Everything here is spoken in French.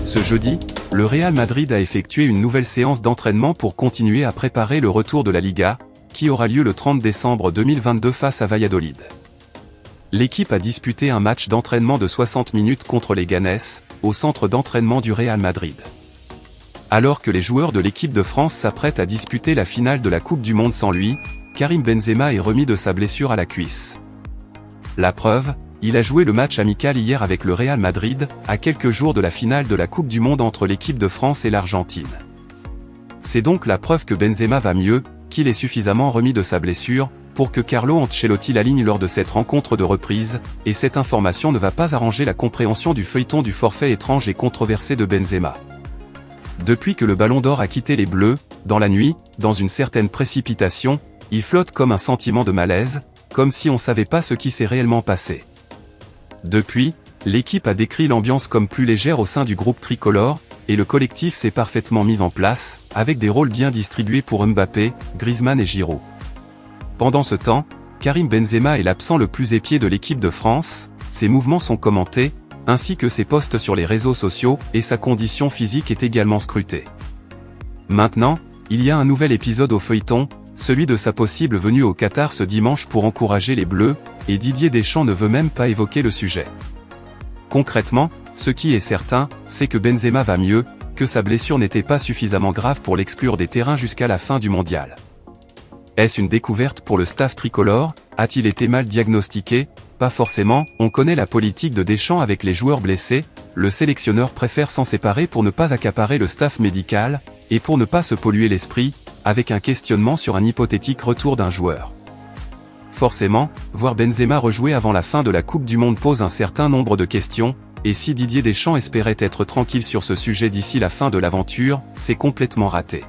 Ce jeudi, le Real Madrid a effectué une nouvelle séance d'entraînement pour continuer à préparer le retour de la Liga, qui aura lieu le 30 décembre 2022 face à Valladolid. L'équipe a disputé un match d'entraînement de 60 minutes contre les Ganes, au centre d'entraînement du Real Madrid. Alors que les joueurs de l'équipe de France s'apprêtent à disputer la finale de la Coupe du Monde sans lui, Karim Benzema est remis de sa blessure à la cuisse. La preuve, il a joué le match amical hier avec le Real Madrid, à quelques jours de la finale de la Coupe du Monde entre l'équipe de France et l'Argentine. C'est donc la preuve que Benzema va mieux, qu'il est suffisamment remis de sa blessure, pour que Carlo Ancelotti l'aligne lors de cette rencontre de reprise, et cette information ne va pas arranger la compréhension du feuilleton du forfait étrange et controversé de Benzema. Depuis que le Ballon d'Or a quitté les Bleus, dans la nuit, dans une certaine précipitation, il flotte comme un sentiment de malaise, comme si on ne savait pas ce qui s'est réellement passé. Depuis, l'équipe a décrit l'ambiance comme plus légère au sein du groupe tricolore, et le collectif s'est parfaitement mis en place, avec des rôles bien distribués pour Mbappé, Griezmann et Giroud. Pendant ce temps, Karim Benzema est l'absent le plus épié de l'équipe de France, ses mouvements sont commentés, ainsi que ses posts sur les réseaux sociaux, et sa condition physique est également scrutée. Maintenant, il y a un nouvel épisode au feuilleton, celui de sa possible venue au Qatar ce dimanche pour encourager les Bleus, et Didier Deschamps ne veut même pas évoquer le sujet. Concrètement, ce qui est certain, c'est que Benzema va mieux, que sa blessure n'était pas suffisamment grave pour l'exclure des terrains jusqu'à la fin du mondial. Est-ce une découverte pour le staff tricolore? A-t-il été mal diagnostiqué? Pas forcément, on connaît la politique de Deschamps avec les joueurs blessés, le sélectionneur préfère s'en séparer pour ne pas accaparer le staff médical, et pour ne pas se polluer l'esprit, avec un questionnement sur un hypothétique retour d'un joueur. Forcément, voir Benzema rejouer avant la fin de la Coupe du Monde pose un certain nombre de questions, et si Didier Deschamps espérait être tranquille sur ce sujet d'ici la fin de l'aventure, c'est complètement raté.